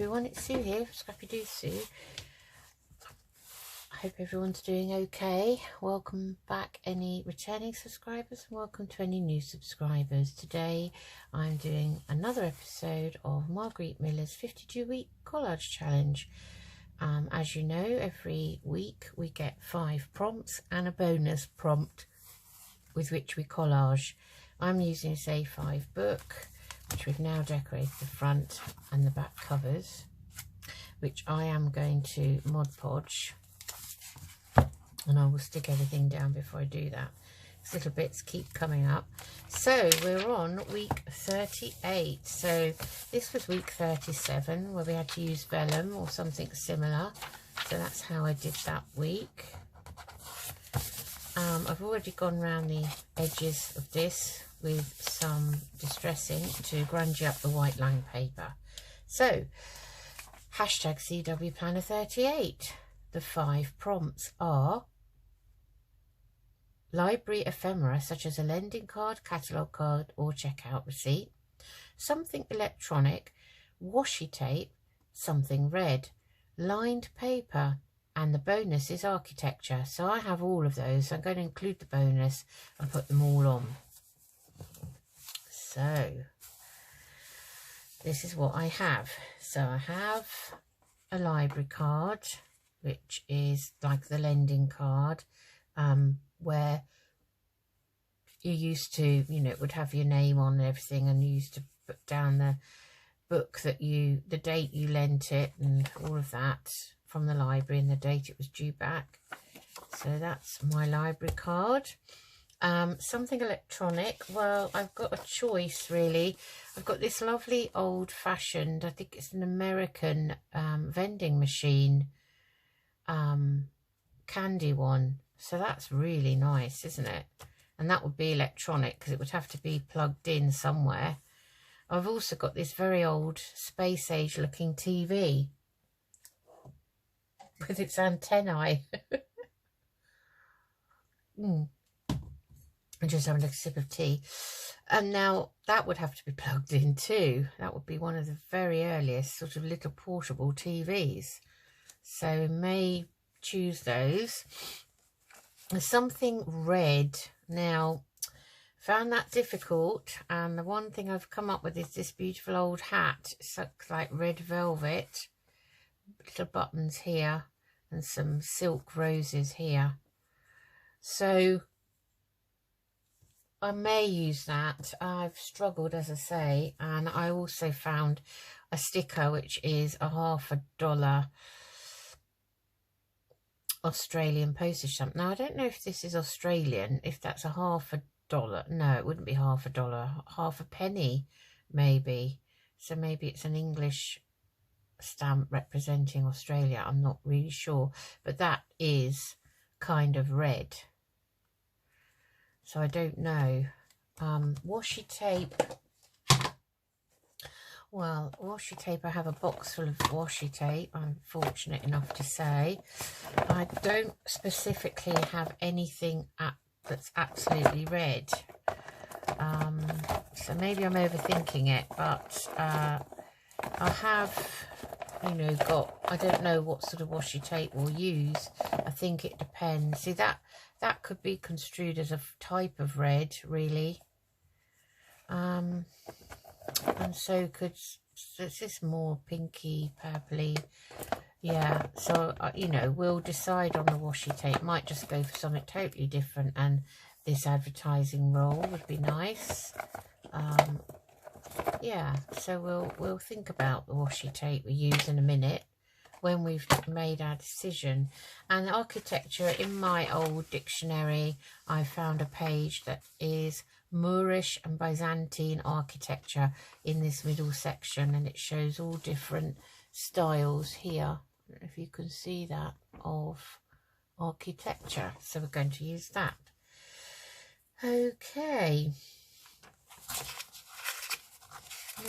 everyone, it's Sue here, Scrappy Doo Sue. I hope everyone's doing okay. Welcome back any returning subscribers and welcome to any new subscribers. Today I'm doing another episode of Margarete Miller's 52-week collage challenge. As you know, every week we get 5 prompts and a bonus prompt with which we collage. I'm using this A5 book, which we've now decorated the front and the back covers, which I am going to Mod Podge, and I will stick everything down before I do that. These little bits keep coming up. So we're on week 38. So this was week 37 where we had to use vellum or something similar. So that's how I did that week. I've already gone around the edges of this with some distress ink to grunge up the white line paper. So, hashtag CW Planner 38. The 5 prompts are library ephemera such as a lending card, catalogue card or checkout receipt, something electronic, washi tape, something red, lined paper, and the bonus is architecture. So I have all of those. So I'm going to include the bonus and put them all on. So this is what I have. So I have a library card, which is like the lending card, where you used to, you know, it would have your name on and everything, and you used to put down the book that the date you lent it and all of that from the library and the date it was due back. So that's my library card. Something electronic, well, I've got a choice really. I've got this lovely old-fashioned, I think it's an American vending machine candy one. So that's really nice, isn't it? And that would be electronic because it would have to be plugged in somewhere. I've also got this very old space age looking TV with its antennae. I'm just having a sip of tea. And now that would have to be plugged in too. That would be one of the very earliest sort of little portable TVs. So may choose those. There's something red. Now, found that difficult, and the one thing I've come up with is this beautiful old hat. It's like red velvet, little buttons here and some silk roses here. So I may use that. I've struggled, as I say, and I also found a sticker which is a $half Australian postage stamp. Now I don't know if this is Australian, if that's a $half. No, it wouldn't be $half, half a penny maybe. So maybe it's an English stamp representing Australia. I'm not really sure, but that is kind of red. So I don't know. Washi tape. Well, washi tape, I have a box full of washi tape, I'm fortunate enough to say. I don't specifically have anything that's absolutely red. So maybe I'm overthinking it, but I have, you know, got, I don't know what sort of washi tape we'll use. I think it depends. See, that could be construed as a type of red, really. And so could, this is more pinky, purpley. Yeah, so, you know, we'll decide on the washi tape. Might just go for something totally different, and this advertising roll would be nice. Yeah, so we'll think about the washi tape we use in a minute when we've made our decision. And architecture, in my old dictionary, I found a page that is Moorish and Byzantine architecture in this middle section, and it shows all different styles here. I don't know if you can see that, of architecture. So we're going to use that. Okay.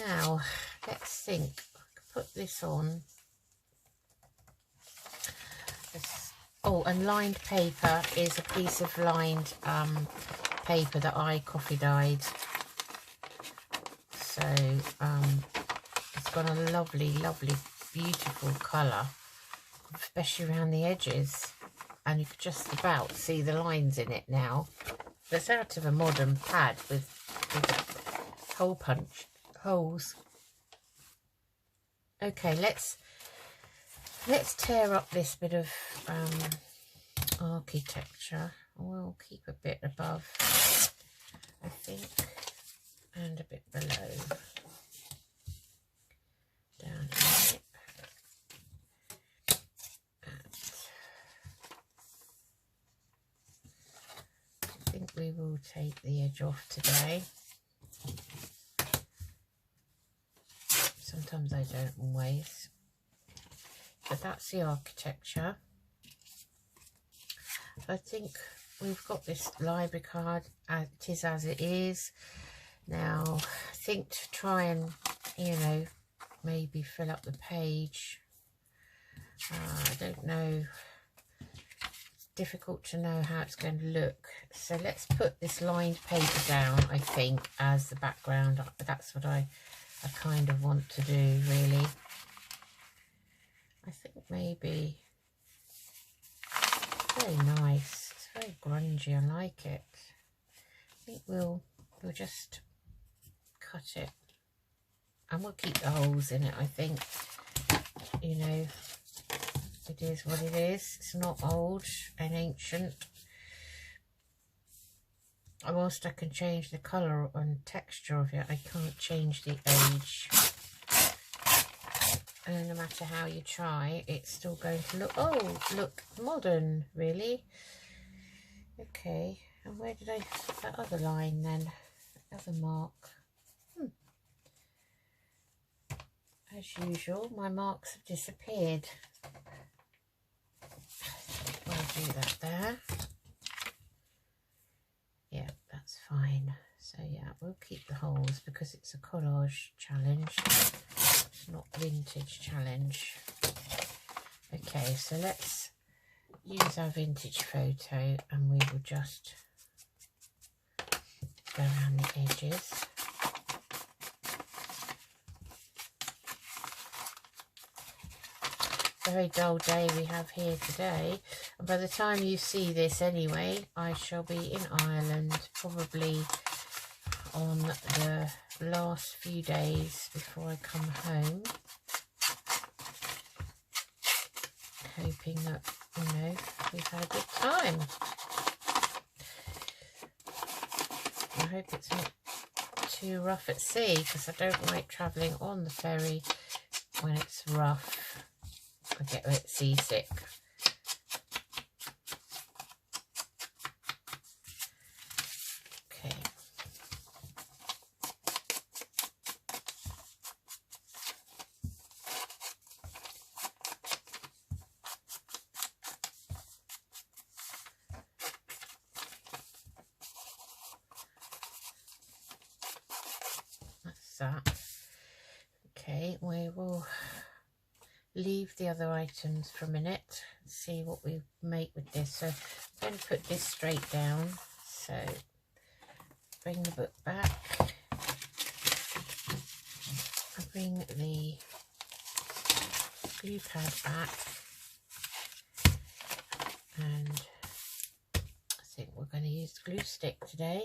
Now, let's think. I could put this on. Oh, and lined paper is a piece of lined paper that I coffee dyed. So it's got a lovely, lovely beautiful colour, especially around the edges, and you could just about see the lines in it now. It's out of a modern pad with hole punch holes. Okay, let's tear up this bit of architecture. We'll keep a bit above, I think, and a bit below. Down here. I think we will take the edge off today. Sometimes I don't always. But that's the architecture. I think we've got this library card as it is as it is. Now, I think to try and, you know, maybe fill up the page, I don't know, it's difficult to know how it's going to look. So let's put this lined paper down, I think, as the background. That's what I kind of want to do, really. I think maybe, very nice, it's very grungy, I like it. I think we'll just cut it, and we'll keep the holes in it. I think, you know, it is what it is. It's not old and ancient. Whilst I can change the colour and texture of it, I can't change the age. And no matter how you try, it's still going to look modern, really. Okay, and where did I put that other line then? The other mark. As usual, my marks have disappeared. I'll do that there. Yeah, that's fine. So yeah, we'll keep the holes because it's a collage challenge, it's not vintage challenge. Okay, so let's use our vintage photo, and we will just go around the edges. Very dull day we have here today, and by the time you see this anyway, I shall be in Ireland, probably on the last few days before I come home, hoping that, you know, we've had a good time. I hope it's not too rough at sea, because I don't like travelling on the ferry when it's rough. I get a bit seasick. Okay. That's that. Okay, we will leave the other items for a minute, see what we make with this. So I'm going to put this straight down. So bring the book back. I'll bring the glue pad back, and I think we're going to use the glue stick today.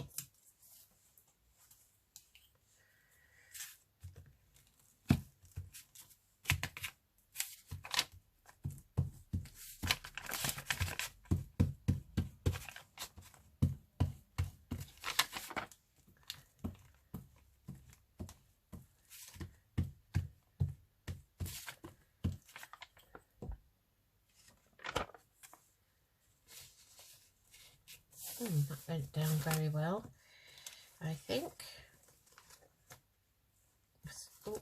That went down very well, I think. Oh,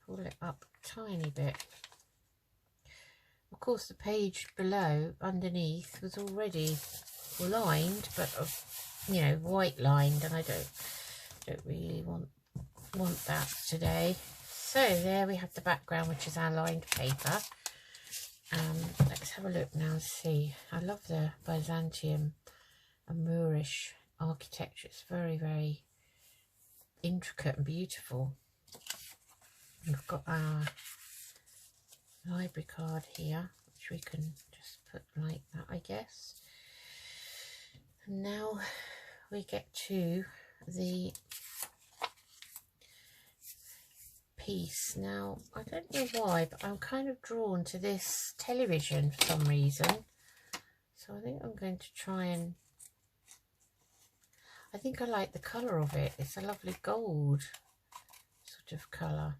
pull it up a tiny bit. Of course, the page below, underneath, was already lined, but you know, white lined, and I don't really want that today. So there we have the background, which is our lined paper. Let's have a look now and see. I love the Byzantium and Moorish architecture. It's very, very intricate and beautiful. We've got our library card here, which we can just put like that, I guess. And now we get to the piece. Now, I don't know why, but I'm kind of drawn to this television for some reason. So I think I'm going to try and... I think I like the colour of it. It's a lovely gold sort of colour.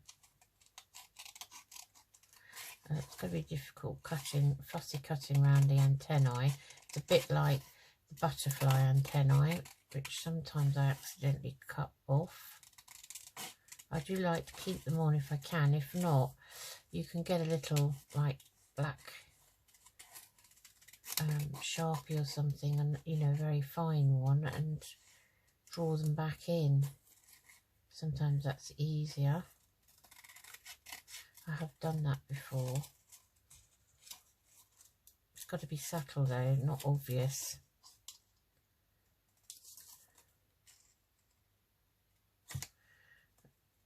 It's going to be difficult fussy cutting around the antennae. It's a bit like the butterfly antennae, which sometimes I accidentally cut off. I do like to keep them on if I can. If not, you can get a little like black Sharpie or something, and you know, very fine one, and draw them back in. Sometimes that's easier. I have done that before. It's got to be subtle though, not obvious.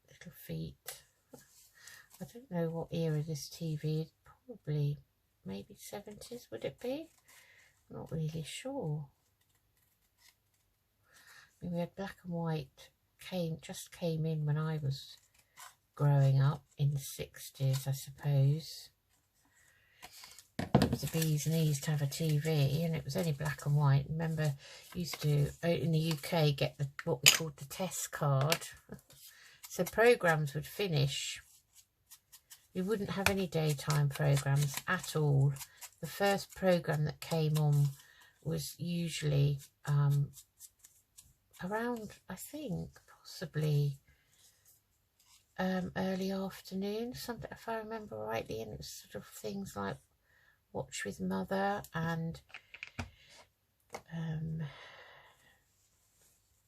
Little feet. I don't know what era this TV is. Probably maybe 70s, would it be? Not really sure. I mean, we had black and white just came in when I was growing up in the 60s, I suppose. It was the bee's knees to have a TV, and it was only black and white. Remember, used to in the UK get what we called the test card. So programs would finish. We wouldn't have any daytime programs at all. The first program that came on was usually around, I think, possibly early afternoon, something, if I remember rightly, and it was sort of things like Watch with Mother, and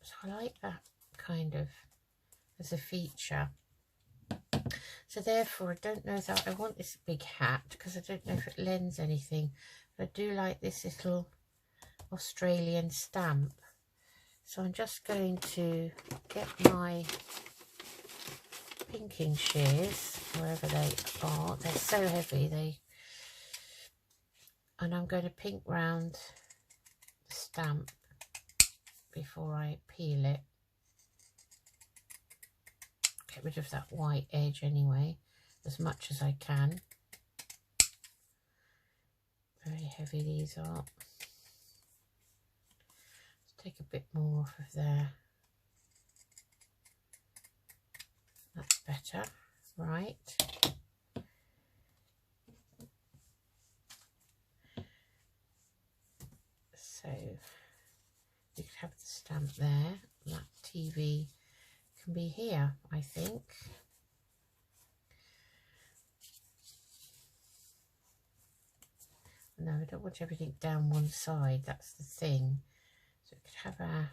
so I like that kind of as a feature. So therefore I don't know that I want this big hat, because I don't know if it lends anything, but I do like this little Australian stamp. So I'm just going to get my pinking shears, wherever they are. They're so heavy, and I'm going to pink round the stamp before I peel it. Get rid of that white edge anyway, as much as I can. Very heavy these are. Let's take a bit more off of there. That's better, right? So you could have the stamp there. That TV can be here, I think. No, I don't want everything down one side, that's the thing. So we could have our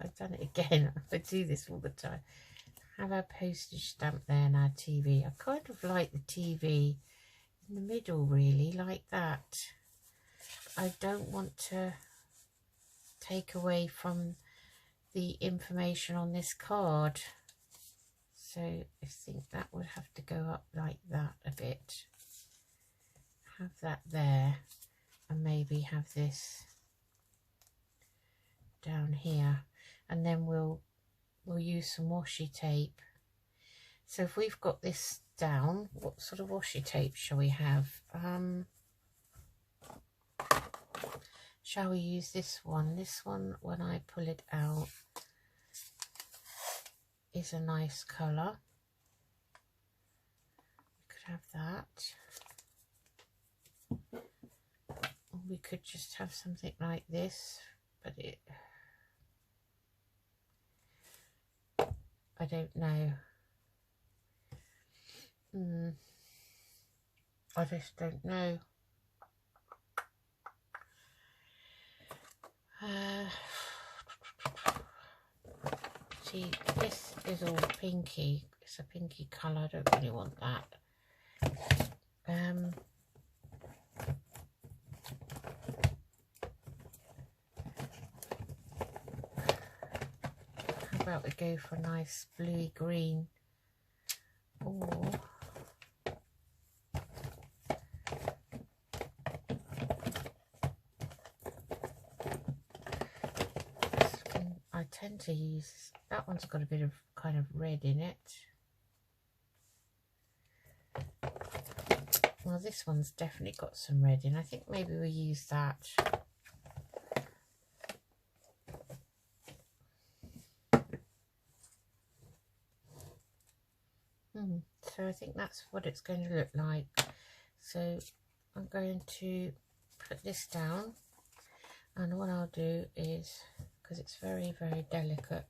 I've done it again. I do this all the time. Have our postage stamp there and our TV. I kind of like the TV in the middle, really, like that. I don't want to take away from the information on this card. So I think that would have to go up like that a bit. Have that there, and maybe have this down here. And then we'll use some washi tape. So if we've got this down, what sort of washi tape shall we have? Shall we use this one? This one, when I pull it out, is a nice colour. We could have that. Or we could just have something like this, but I don't know. I just don't know. See, this is all pinky. It's a pinky colour. I don't really want that. about we go for a nice bluey green, or I tend to use, that one's got a bit of kind of red in it. Well, this one's definitely got some red in. I think maybe we'll use that. So I think that's what it's going to look like. So I'm going to put this down, and what I'll do is, because it's very, very delicate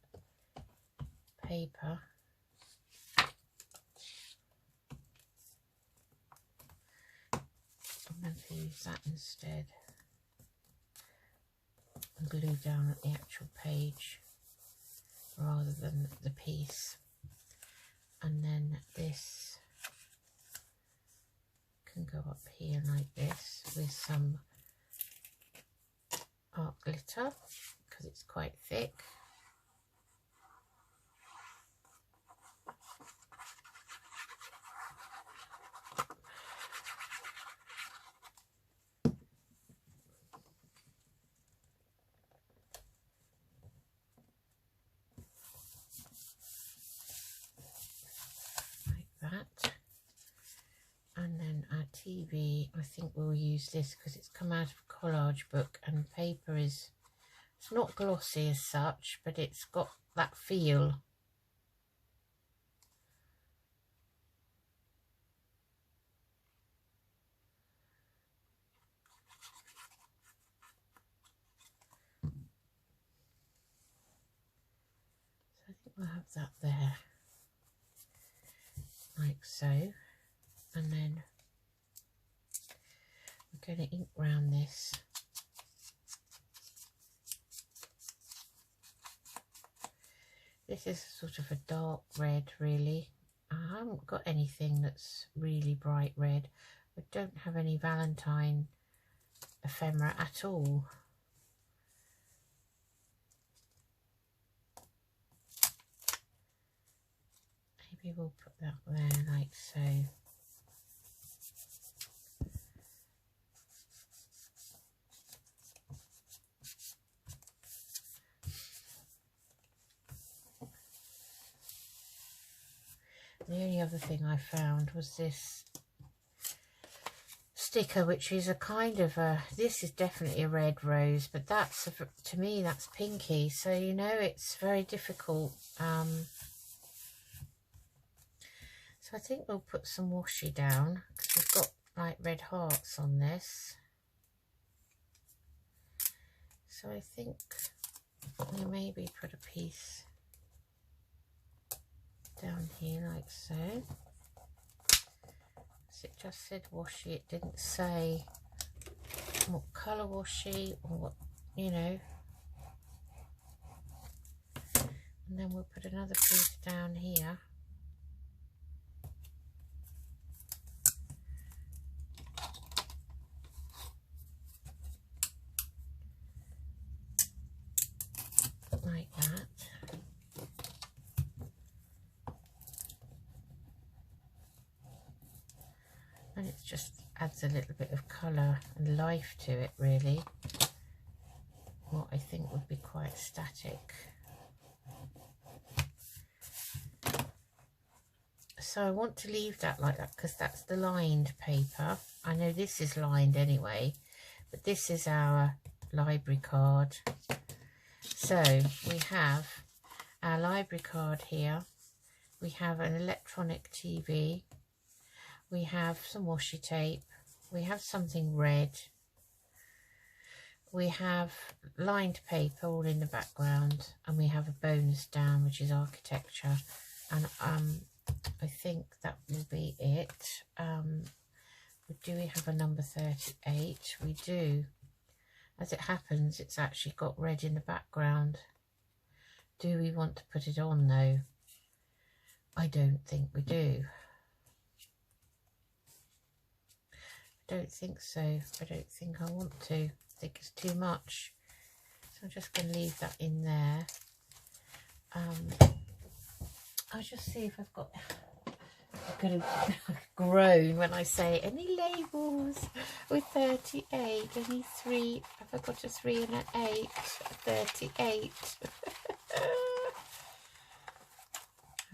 paper, I'm going to use that instead and glue down at the actual page rather than the piece. And then this can go up here like this with some art glitter because it's quite thick. That, and then our TV, I think we'll use this because it's come out of a collage book, and paper is, it's not glossy as such, but it's got that feel. So I think we'll have that there, like so, and then we're going to ink round this. This is sort of a dark red really. I haven't got anything that's really bright red. I don't have any Valentine ephemera at all. Maybe we'll put that there like so. The only other thing I found was this sticker, which is a kind of a, this is definitely a red rose, but that's, to me, that's pinky. So, you know, it's very difficult. So I think we'll put some washi down because we've got like red hearts on this. So I think we'll maybe put a piece down here like so. So it just said washi, it didn't say what colour washi or what, you know. And then we'll put another piece down here. Like that. And it just adds a little bit of colour and life to it really. What I think would be quite static. So I want to leave that like that because that's the lined paper. I know this is lined anyway, but this is our library card. So we have our library card here. We have an electronic TV. We have some washi tape. We have something red. We have lined paper all in the background, and we have a bonus down, which is architecture. And I think that will be it. Do we have a number 38? We do. As it happens, it's actually got red in the background. Do we want to put it on though? I don't think we do. I don't think so. I don't think I want to. I think it's too much. So I'm just going to leave that in there. I'll just see if I've got, I could have grown when I say any labels with 38, only 3, have I got a 3 and an 8, 38.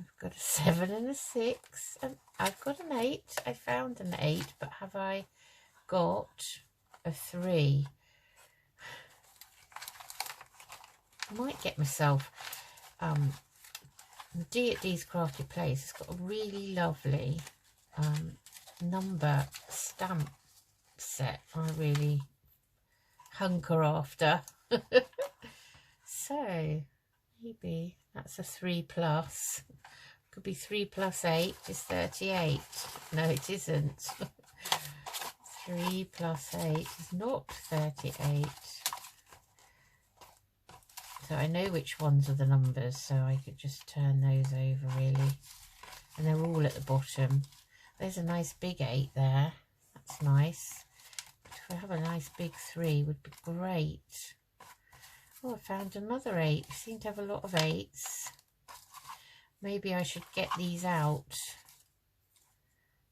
I've got a 7 and a 6, and I've got an 8, I found an 8, but have I got a 3? I might get myself D at D's Crafty Place. It's got a really lovely number stamp set I really hunker after. So maybe that's a 3 plus. Could be 3 plus 8 is 38. No, it isn't. 3 plus 8 is not 38. So I know which ones are the numbers, so I could just turn those over really. And they're all at the bottom. There's a nice big 8 there. That's nice. But if I have a nice big 3 would be great. Oh, I found another 8. I seem to have a lot of 8s. Maybe I should get these out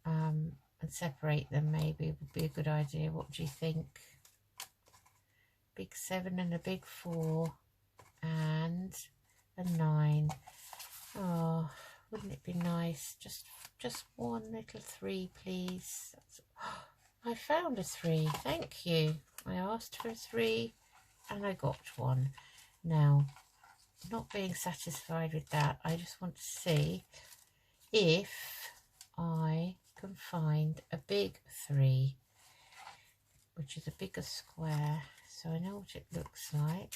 and separate them. Maybe it would be a good idea. What do you think? Big 7 and a big 4. And a 9. Oh, wouldn't it be nice? Just one little 3, please. I found a 3. Thank you. I asked for a 3 and I got one. Now, not being satisfied with that, I just want to see if I can find a big 3, which is a bigger square, so I know what it looks like.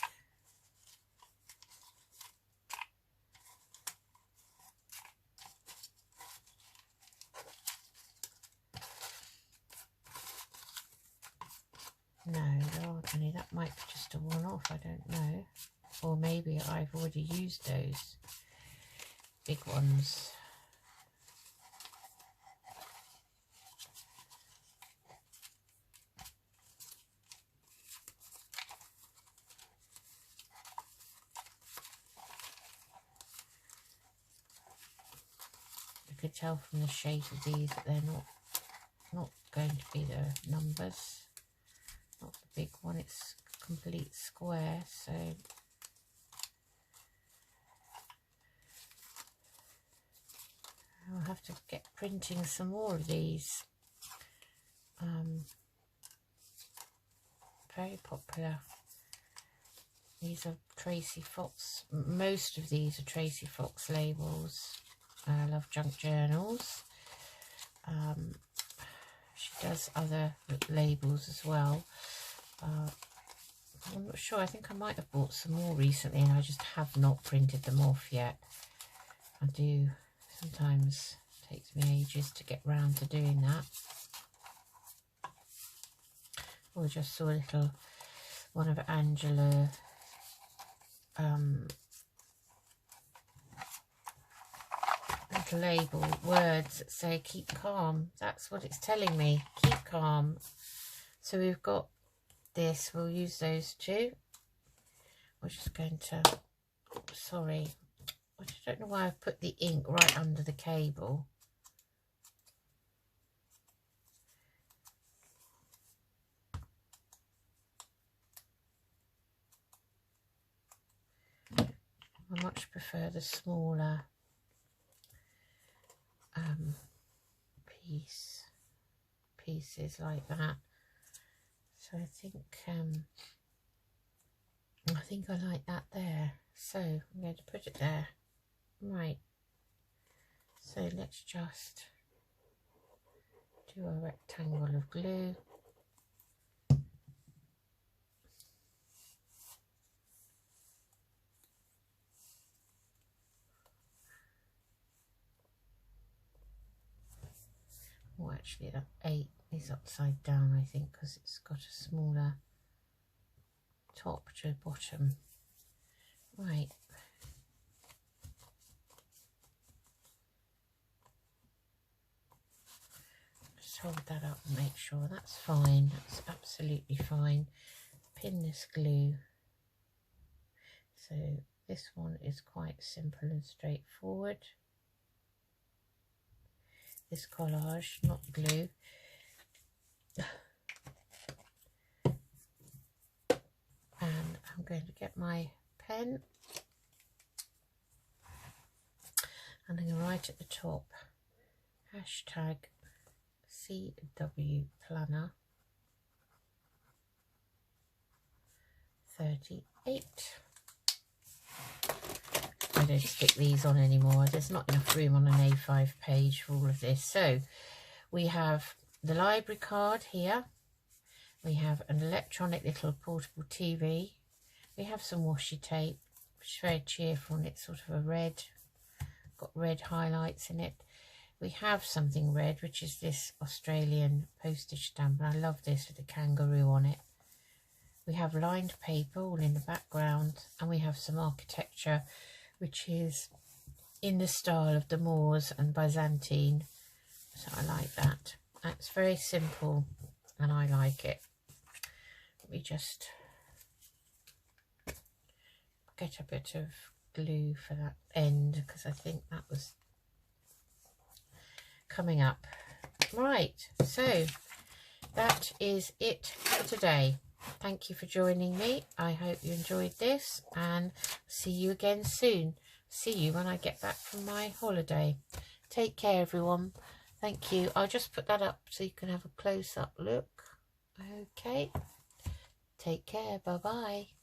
No, there aren't any. That might be just a one-off, I don't know. Or maybe I've already used those big ones. You could tell from the shape of these that they're not going to be the numbers. Not the big one, it's a complete square, so I'll have to get printing some more of these. Very popular. These are Tracy Fox. Most of these are Tracy Fox labels. I love junk journals. She does other labels as well. I'm not sure. I think I might have bought some more recently and I just have not printed them off yet. I do. Sometimes it takes me ages to get round to doing that. Or just saw a little one of Angela little label words that say keep calm. That's what it's telling me, keep calm. So we've got this, we'll use those two. We're just going to, sorry, I just don't know why I've put the ink right under the cable. I much prefer the smaller pieces like that. So I think I like that there. So I'm going to put it there. Right. So let's just do a rectangle of glue. Oh, actually that 8 is upside down, I think, because it's got a smaller top to bottom. Right. Just hold that up and make sure that's fine. That's absolutely fine. Pin this glue. So This one is quite simple and straightforward. This collage, not glue. And I'm going to get my pen and I'm going to write at the top hashtag CW Planner 38. I don't stick these on anymore. There's not enough room on an A5 page for all of this. So we have the library card here. We have an electronic little portable TV. We have some washi tape, which is very cheerful, and it's sort of a red, got red highlights in it. We have something red, which is this Australian postage stamp, and I love this with a kangaroo on it. We have lined paper all in the background, and we have some architecture, which is in the style of the Moors and Byzantine. So I like that. That's very simple, and I like it. Let me just get a bit of glue for that end, because I think that was coming up. Right, so that is it for today. Thank you for joining me. I hope you enjoyed this, and see you again soon. See you when I get back from my holiday. Take care, everyone. Thank you. I'll just put that up so you can have a close-up look. Okay. Take care. Bye-bye.